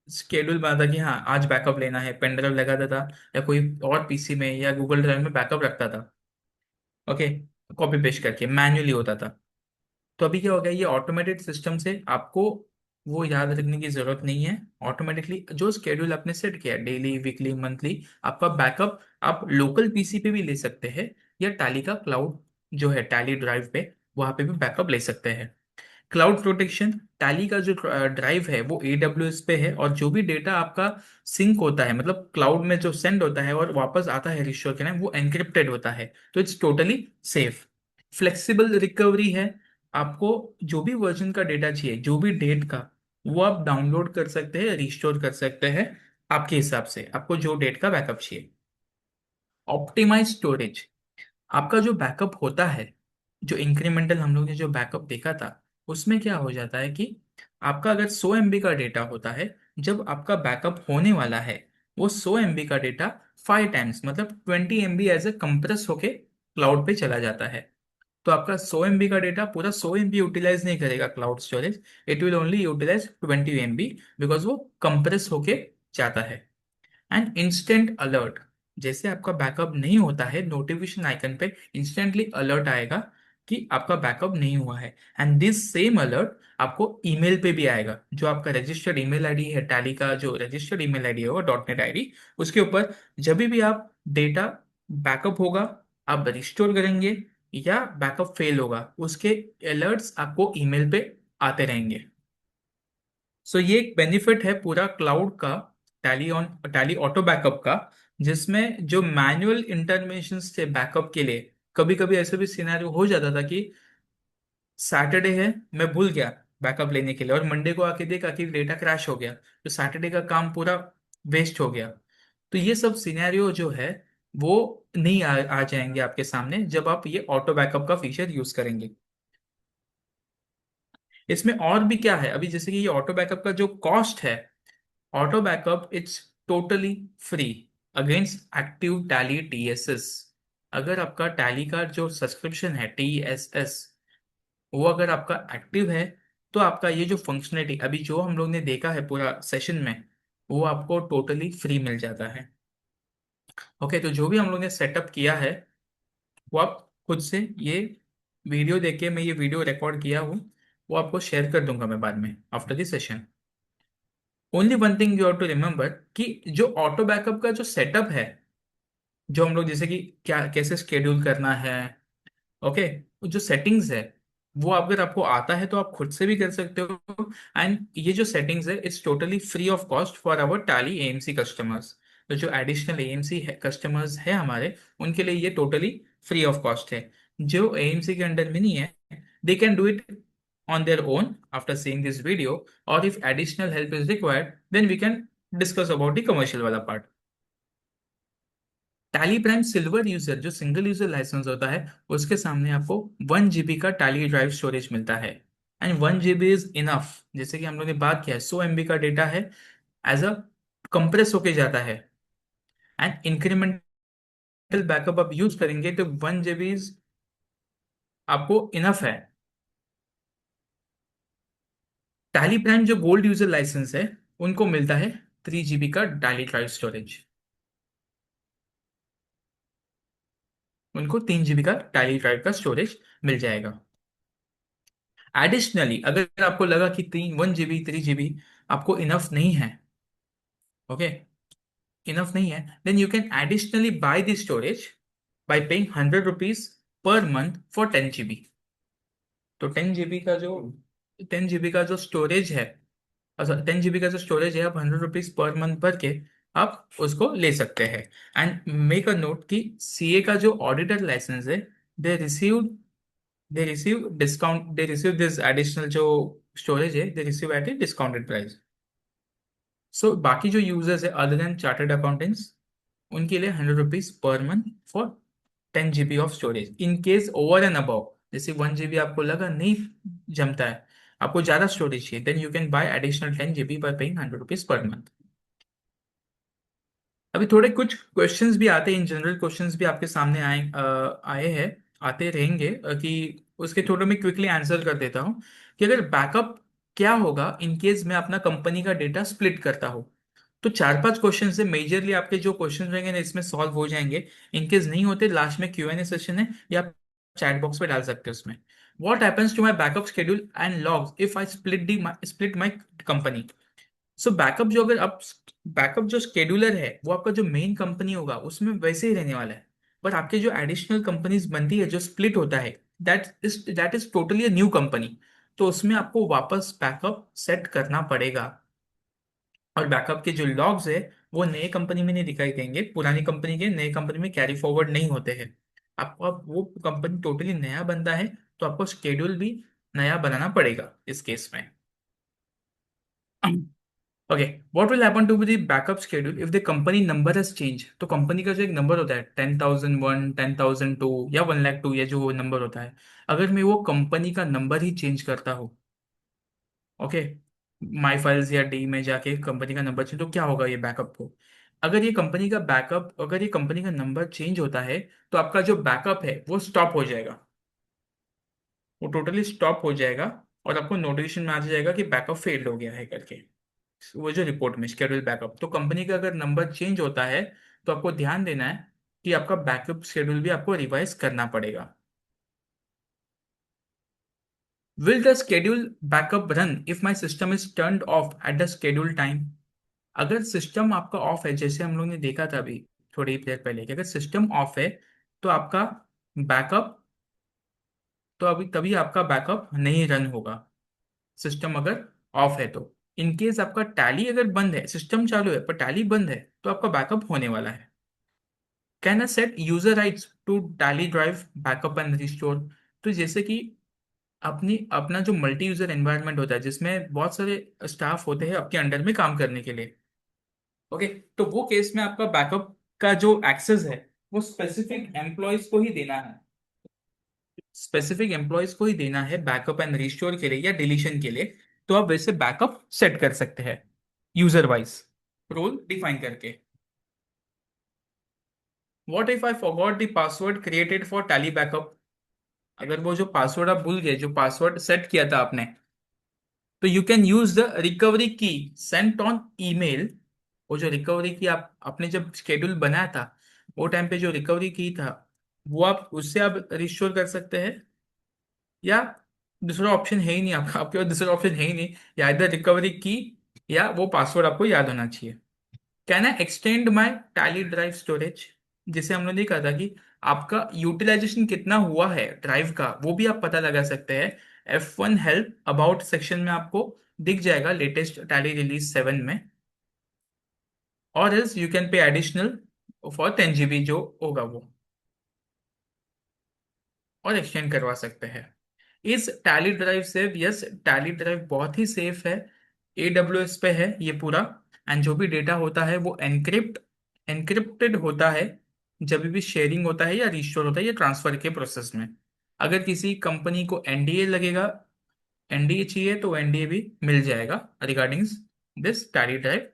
शेड्यूल बनाता कि हाँ आज बैकअप लेना है, पेन ड्राइव लगाता था या कोई और पीसी में या गूगल ड्राइव में बैकअप रखता था। ओके। कॉपी पेस्ट करके मैन्युअली होता था। तो अभी क्या हो गया, ये ऑटोमेटेड सिस्टम से आपको वो याद रखने की जरूरत नहीं है। ऑटोमेटिकली जो स्केड्यूल आपने सेट किया, डेली, वीकली, मंथली, आपका बैकअप आप लोकल पीसी पे भी ले सकते हैं, या टैली का क्लाउड जो है टैली ड्राइव पे, वहां पे भी बैकअप ले सकते हैं। क्लाउड प्रोटेक्शन, टैली का जो ड्राइव है वो AWS पे है, और जो भी डेटा आपका सिंक होता है, मतलब क्लाउड में जो सेंड होता है और वापस आता है रिश्योर के नाम, वो एनक्रिप्टेड होता है, तो it's totally safe. Flexible recovery है, आपको जो भी वर्जन का डेटा चाहिए, जो भी डेट का, वो आप डाउनलोड कर सकते हैं, रिस्टोर कर सकते हैं आपके हिसाब से, आपको जो डेट का बैकअप चाहिए। ऑप्टिमाइज स्टोरेज, आपका जो बैकअप होता है, जो इंक्रीमेंटल हम लोग ने जो बैकअप देखा था, उसमें क्या हो जाता है कि आपका अगर 100 MB का डेटा होता है, जब आपका बैकअप होने वाला है, वो 100 MB का डेटा 5 टाइम्स, मतलब 20 MB एज ए कंप्रेस होके क्लाउड पे चला जाता है। तो आपका 100 MB का डेटा पूरा 100 MB यूटिलाइज नहीं करेगा cloud storage, it will only utilize 20 MB, because वो कंप्रेस होके जाता है। एंड इंस्टेंट अलर्ट, जैसे आपका बैकअप नहीं होता है, नोटिफिकेशन आइकन पे इंस्टेंटली अलर्ट आएगा कि आपका बैकअप नहीं हुआ है। एंड दिस सेम अलर्ट आपको ईमेल पे भी आएगा, जो आपका रजिस्टर्ड ईमेल आईडी है, टैली का जो रजिस्टर्ड ईमेल आईडी है वो .NET ID, उसके ऊपर जब भी आप डेटा बैकअप होगा, आप रिस्टोर करेंगे या बैकअप फेल होगा, उसके अलर्ट्स आपको ईमेल पे आते रहेंगे। ये एक बेनिफिट है पूरा क्लाउड का, टैली ऑटो बैकअप का, जिसमें जो मैनुअल इंटरवेंशन थे बैकअप के लिए, कभी कभी ऐसे भी सिनेरियो हो जाता था कि सैटरडे है, मैं भूल गया बैकअप लेने के लिए, और मंडे को आके देखा कि डेटा क्रैश हो गया, तो सैटरडे का काम पूरा वेस्ट हो गया। तो ये सब सिनेरियो जो है वो नहीं आ जाएंगे आपके सामने जब आप ये ऑटो बैकअप का फीचर यूज करेंगे। इसमें और भी क्या है, अभी जैसे कि ये ऑटो बैकअप का जो कॉस्ट है, auto backup it's totally free against active tally TSS। अगर आपका टैली का जो सब्सक्रिप्शन है TSS, वो अगर आपका एक्टिव है, तो आपका ये जो फंक्शनलिटी अभी जो हम लोग ने देखा है पूरा सेशन में, वो आपको टोटली फ्री मिल जाता है। ओके। तो जो भी हम लोग ने सेटअप किया है, वो आप खुद से ये वीडियो देख के, मैं ये वीडियो रिकॉर्ड किया हूँ, वो आपको शेयर कर दूंगा मैं बाद में after the session. Only one thing you have to remember कि जो ऑटो बैकअप का जो सेटअप है, जो हम लोग जैसे कि क्या कैसे स्केड्यूल करना है, ओके, जो सेटिंग्स है, वो अगर आपको आता है तो आप खुद से भी कर सकते हो। एंड ये जो सेटिंग्स है it's totally free of cost for our Tally AMC customers. तो जो एडिशनल AMC है कस्टमर्स है हमारे, उनके लिए ये टोटली फ्री ऑफ कॉस्ट है। जो AMC के अंडर में नहीं है, they can do it on their own after seeing this video, or if additional help is required, then we can discuss about the commercial वाला part। Tally Prime silver user, जो single user licence होता है, उसके सामने आपको 1 GB का tally drive storage मिलता है। एंड 1 GB इज इनफ, जैसे कि हम लोग ने बात किया है 100 MB का डेटा है, एज अ कंप्रेस होके जाता है। एंड इंक्रीमेंटल बैकअप आप यूज करेंगे तो 1 GB आपको इनफ है। टैली प्राइम जो गोल्ड यूजर लाइसेंस है, उनको मिलता है 3 GB का टैली ड्राइव स्टोरेज, उनको 3 GB का टैली ड्राइव का स्टोरेज मिल जाएगा। एडिशनली अगर आपको लगा कि 1 GB 3 GB आपको इनफ नहीं है, ओके, इनफ नहीं है, then you can additionally buy the storage by paying ₹100 per month for 10 GB। तो 10 GB का जो 10 GB का जो स्टोरेज है, अच्छा 10 GB का जो स्टोरेज है, आप 100 रुपीज पर मंथ भर के आप उसको ले सकते हैं। एंड मेक अ नोट कि सीए का जो ऑडिटर लाइसेंस है, they receive they receive this additional जो स्टोरेज है, they receive at a discounted price. So बाकी जो यूजर्स है अदर देन चार्टर्ड अकाउंटेंट्स, उनके लिए 100 rupees per month for 10 GB of storage. In case over and above, जैसे 1 GB आपको लगा नहीं जमता है, आपको ज्यादा स्टोरेज चाहिए, then you can buy additional 10 GB by paying 100 rupees per month. अभी थोड़े कुछ क्वेश्चंस भी आते हैं, इन जनरल क्वेश्चंस भी आपके सामने आए हैं, आते रहेंगे, कि उसके थोड़े मैं क्विकली आंसर कर देता हूँ कि अगर बैकअप क्या होगा इन केस मैं अपना कंपनी का डेटा स्प्लिट करता हूँ। तो 4-5 क्वेश्चन से मेजरली आपके जो क्वेश्चन रहेंगे ना इसमें सॉल्व हो जाएंगे। इनकेस नहीं होते, लास्ट में Q&A सेशन है, या आप चैट बॉक्स पे डाल सकते हो उसमें। What happens to my backup schedule and logs if I split my company. So backup जो अगर आप बैकअप जो स्केड्यूलर है वो आपका जो मेन कंपनी होगा उसमें वैसे ही रहने वाला है। पर आपके जो एडिशनल कंपनीज बनती है जो स्प्लिट होता है, that is totally a new company. तो उसमें आपको वापस बैकअप सेट करना पड़ेगा। और बैकअप के जो लॉग्स है वो नए कंपनी में नहीं दिखाई देंगे, पुरानी कंपनी के नए कंपनी में कैरी फॉरवर्ड नहीं होते हैं। आपको अब वो कंपनी टोटली नया बनता है, तो आपको शेड्यूल भी नया बनाना पड़ेगा इस केस में। Okay, what will happen to the backup schedule if the company number has change. तो कंपनी का जो एक नंबर होता है 10,001, 10,002 या 1,02, या जो नंबर होता है, अगर मैं वो कंपनी का नंबर ही चेंज करता हूँ, ओके, माई फाइल्स या डी में जाके कंपनी का नंबर चेंज, तो क्या होगा ये बैकअप को। अगर ये कंपनी का नंबर चेंज होता है, तो आपका जो बैकअप है वो स्टॉप हो जाएगा, वो टोटली स्टॉप हो जाएगा। और आपको नोटिफिकेशन में आ जाएगा कि बैकअप फेल्ड हो गया है करके, वो जो रिपोर्ट में शेड्यूल बैकअप। तो कंपनी का अगर नंबर चेंज होता है, तो आपको ध्यान देना है कि आपका बैकअप शेड्यूल भी आपको रिवाइज करना पड़ेगा। Will the schedule backup run if my system is turned of at the schedule time. अगर सिस्टम आपका ऑफ है, जैसे हम लोग ने देखा था अभी थोड़ी ही देर पहले, कि अगर सिस्टम ऑफ है तो आपका बैकअप, तो अभी तभी आपका बैकअप नहीं रन होगा, सिस्टम अगर ऑफ है तो। इनकेस आपका टैली अगर बंद है, सिस्टम चालू है पर टैली बंद है, तो आपका बैकअप होने वाला है। Can I set user rights to Tally drive backup and restore. तो जैसे कि अपनी अपना जो मल्टी यूजर एनवायरनमेंट होता है जिसमें बहुत सारे स्टाफ होते हैं आपके अंडर में काम करने के लिए, ओके, तो वो केस में आपका बैकअप का जो एक्सेस है वो स्पेसिफिक एम्प्लॉयज को ही देना है, स्पेसिफिक एम्प्लॉयज को ही देना है बैकअप एंड रिस्टोर के लिए या डिलीशन के लिए। तो आप वैसे बैकअप सेट कर सकते हैं यूजर वाइज, रोल डिफाइन करके। What if I forgot the password created for tally backup. अगर वो जो पासवर्ड आप भूल गए, जो पासवर्ड सेट किया था आपने, तो you can use the recovery की सेंट ऑन ईमेल। वो जो रिकवरी की आप आपने जब शेड्यूल बनाया था, वो टाइम पे जो रिकवरी की था, वो आप उससे आप रिस्टोर कर सकते हैं। या दूसरा ऑप्शन है ही नहीं आपका, आपके पास दूसरा ऑप्शन है ही नहीं, या इधर रिकवरी की या वो पासवर्ड आपको याद होना चाहिए। Can I extend my tally drive storage. जिसे हमने देखा था कि आपका यूटिलाइजेशन कितना हुआ है ड्राइव का, वो भी आप पता लगा सकते हैं। F1 हेल्प अबाउट सेक्शन में आपको दिख जाएगा लेटेस्ट टैली रिलीज 7 में। और else you can pay additional for 10 GB जो होगा वो, और एक्सटेंड करवा सकते हैं। इस टैली ड्राइव से, यस टैली ड्राइव बहुत ही सेफ है, AWS पे है ये पूरा। एंड जो भी डेटा होता है वो एनक्रिप्टेड होता है, जब भी शेयरिंग होता है या रिस्टोर होता है या ट्रांसफर के प्रोसेस में। अगर किसी कंपनी को NDA लगेगा, NDA चाहिए, तो NDA भी मिल जाएगा regarding this tally drive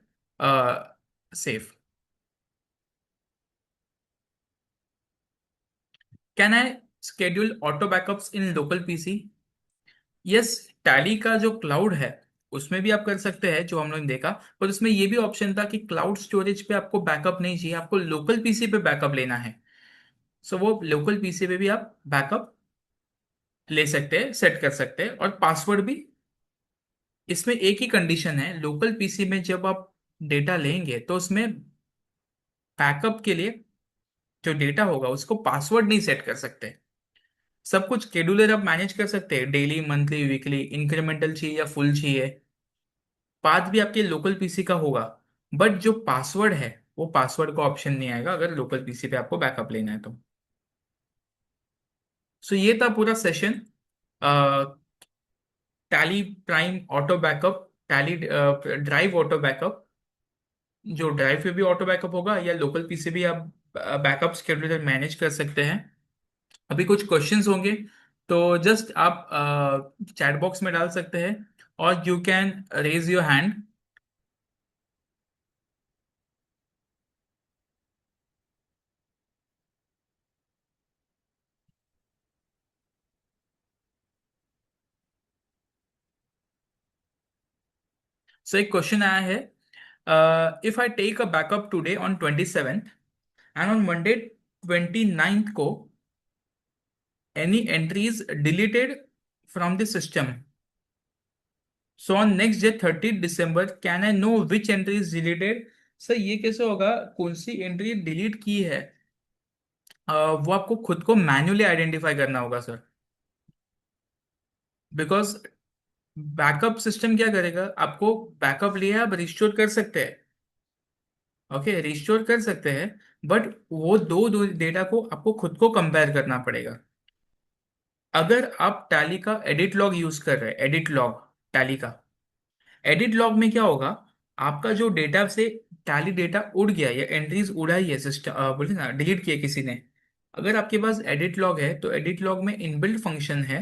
safe. Can I schedule auto backups in local PC। Yes, tally का जो क्लाउड है उसमें भी आप कर सकते हैं, जो हम लोगों ने देखा। पर उसमें ये भी ऑप्शन था कि क्लाउड स्टोरेज पे आपको बैकअप नहीं चाहिए, आपको लोकल पीसी पे बैकअप लेना है। सो वो लोकल पीसी पे भी आप बैकअप ले सकते हैं, सेट कर सकते हैं। और पासवर्ड भी, इसमें एक ही कंडीशन है, लोकल पीसी में जब आप डेटा लेंगे तो उसमें बैकअप के लिए जो डेटा होगा उसको पासवर्ड नहीं सेट कर सकते। सब कुछ शेड्यूलर आप मैनेज कर सकते हैं, डेली, मंथली, वीकली, इंक्रीमेंटल चाहिए या फुल चाहिए। पाथ भी आपके लोकल पीसी का होगा, बट जो पासवर्ड है वो पासवर्ड का ऑप्शन नहीं आएगा अगर लोकल पीसी पे आपको बैकअप लेना है तो। सो ये था पूरा session, tally prime auto backup, tally drive auto backup, जो ड्राइव पे भी ऑटो बैकअप होगा या लोकल पीसी भी आप बैकअप शेड्यूलर मैनेज कर सकते हैं। अभी कुछ क्वेश्चंस होंगे तो जस्ट आप चैट बॉक्स में डाल सकते हैं, और you can raise your hand. So एक क्वेश्चन आया है, if I take a backup today on 27th and on Monday 29th को any entries deleted from the system, so on next day 30th December can I know which entry is deleted? Sir ये कैसे होगा, कौन सी entry delete की है? वो आपको खुद को मैन्युअली आइडेंटिफाई करना होगा सर, बिकॉज बैकअप सिस्टम क्या करेगा, आपको बैकअप लिया आप रिस्टोर कर सकते हैं, ओके रिस्टोर कर सकते हैं, बट वो दो डेटा को आपको खुद को कंपेयर करना पड़ेगा। अगर आप टैली का एडिट लॉग यूज कर रहे हैं, एडिट लॉग टैली का, एडिट लॉग में क्या होगा, आपका जो डेटा से टैली डेटा उड़ गया या एंट्रीज उड़ाई है सिस्टम, बोले ना डिलीट किया किसी ने, अगर आपके पास एडिट लॉग है तो एडिट लॉग में इनबिल्ट फंक्शन है,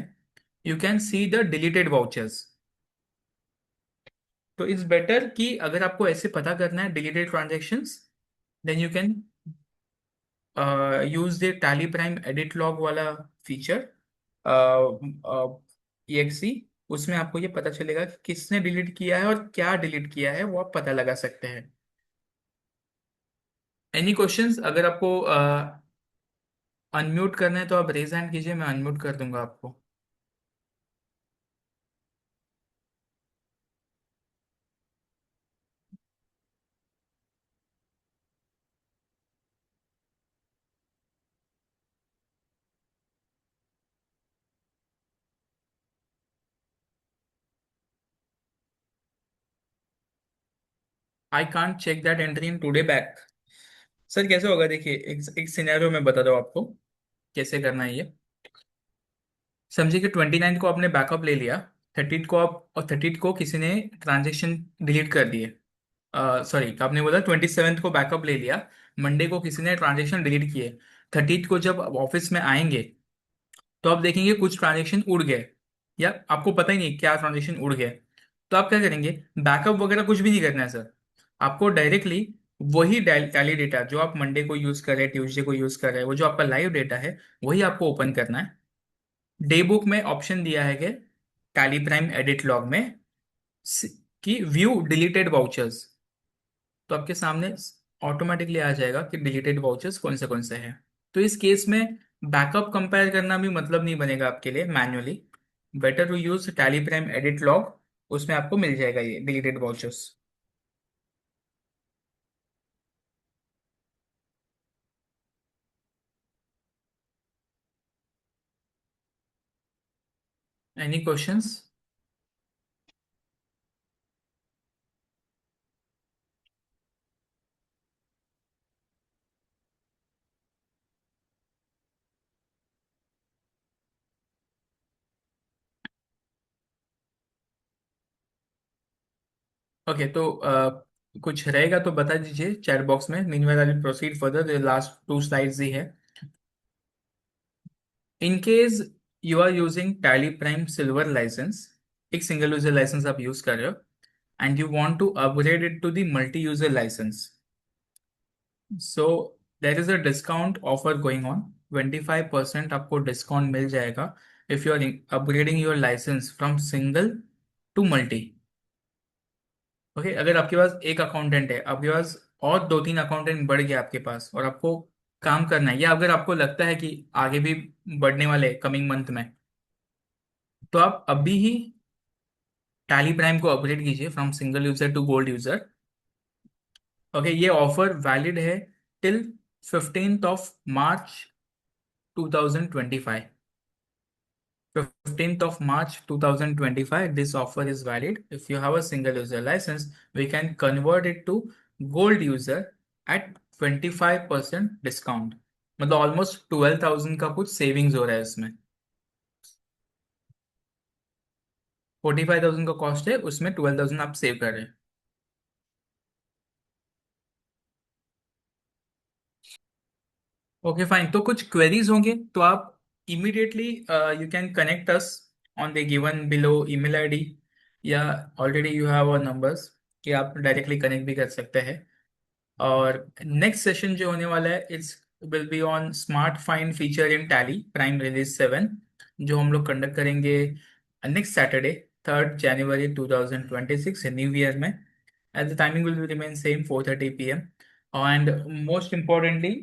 you can see the deleted vouchers. तो इट्स बेटर कि अगर आपको ऐसे पता करना है deleted transactions, then you can use the Tally prime edit log वाला फीचर, EXE। उसमें आपको ये पता चलेगा कि किसने डिलीट किया है और क्या डिलीट किया है, वो आप पता लगा सकते हैं। Any questions? अगर आपको अनम्यूट करना है तो आप रेज हैंड कीजिए, मैं अनम्यूट कर दूंगा आपको। I can't check that entry in today back. Sir कैसे होगा, देखिए एक सिनेरियो में बता दो आपको कैसे करना है ये। समझिए कि 29 को आपने बैकअप ले लिया, 30 को आप, और 30 को किसी ने ट्रांजेक्शन डिलीट कर दिए, सॉरी आपने बोला 27 को बैकअप ले लिया, मंडे को किसी ने ट्रांजेक्शन डिलीट किए, 30 को जब ऑफिस में आएंगे तो आप देखेंगे कुछ ट्रांजेक्शन उड़ गए, या आपको पता ही नहीं क्या ट्रांजेक्शन उड़ गए। तो आप क्या करेंगे, बैकअप वगैरह कुछ भी नहीं करना है सर, आपको डायरेक्टली वही टैली डेटा जो आप मंडे को यूज कर रहे हैं, ट्यूसडे को यूज कर रहे हैं, वो जो आपका लाइव डेटा है वही आपको ओपन करना है। डे बुक में ऑप्शन दिया है कि टैली प्राइम एडिट लॉग में स- कि व्यू डिलीटेड वाउचर्स, तो आपके सामने ऑटोमेटिकली आ जाएगा कि डिलीटेड वाउचर्स कौन से हैं। तो इस केस में बैकअप कंपेयर करना भी मतलब नहीं बनेगा आपके लिए manually, better to use Tally prime edit log, उसमें आपको मिल जाएगा ये deleted vouchers. Any questions? Okay तो कुछ रहेगा तो बता दीजिए चैट बॉक्स में, meanwhile I will proceed further, last two slides ही है। In case you are using Tally Prime silver license, एक सिंगल यूजर लाइसेंस आप यूज कर रहे हो, and you want to upgrade it to the multi-user license. So there is a discount offer going on, 25% आपको discount मिल जाएगा if you are upgrading your license from single to multi। Okay अगर आपके पास एक accountant है, आपके पास और दो तीन अकाउंटेंट बढ़ गया आपके पास, और आपको काम करना है, या अगर आपको लगता है कि आगे भी बढ़ने वाले कमिंग मंथ में, तो आप अभी ही टैली प्राइम को अपग्रेड कीजिए from single user to gold user. Okay ये ऑफर वैलिड है till 15th of March 2025। 15th of March 2025, this offer is valid. If you have a single user license, we can convert it to gold user at 25% discount. मतलब almost 12,000 का कुछ savings हो रहा है इसमें. 45,000 का cost है, उसमें 12,000 आप सेव कर रहे हैं. Okay fine. तो कुछ क्वेरीज होंगे तो आप immediately you can connect us on the given below email ID, या already you have our numbers कि आप डायरेक्टली कनेक्ट भी कर सकते हैं. और नेक्स्ट सेशन जो होने वाला है, it's will be on smart find feature in tally prime release 7, जो हम लोग कंडक्ट करेंगे next Saturday 3 January 2026 new year में. At the timing will remain same 4:30 PM. And most importantly,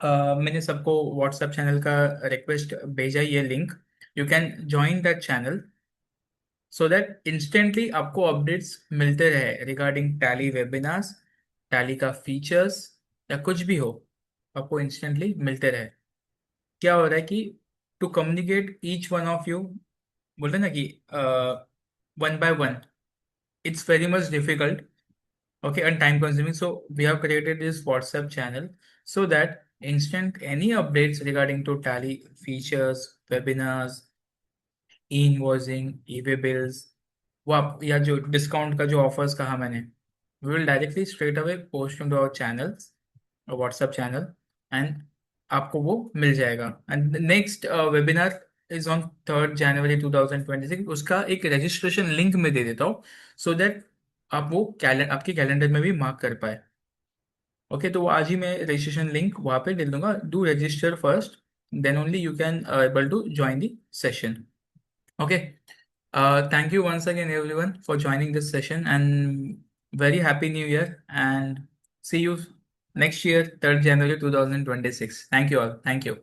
मैंने सबको व्हाट्सएप चैनल का रिक्वेस्ट भेजा, ये link. You can join that channel so that instantly आपको अपडेट्स मिलते रहे रिगार्डिंग टैली वेबिनार्स, टैली का फीचर्स, या कुछ भी हो, आपको इंस्टेंटली मिलते रहे. क्या हो रहा है कि to communicate each one of you, बोलते ना कि one by one, it's very much difficult, okay, and time consuming. So we have created this WhatsApp channel so that instant any updates regarding to tally features, webinars, e-invoicing, e-way bills, वो आप, या जो discount का जो offers कहा मैंने, we will directly straight away post to our channels, WhatsApp channel, and आपको वो मिल जाएगा. And next webinar is on 3 January 2026. उसका एक रजिस्ट्रेशन लिंक में दे देता हूँ सो दैट आप वो आपके कैलेंडर में भी मार्क कर पाए. ओके, तो वो आज ही मैं रजिस्ट्रेशन लिंक वहाँ पे दे दूंगा. Do register first, then only you can able to join the session. Okay. Thank you once again, everyone, for joining this session, and very happy New Year. And see you next year, 3 January 2026. Thank you all. Thank you.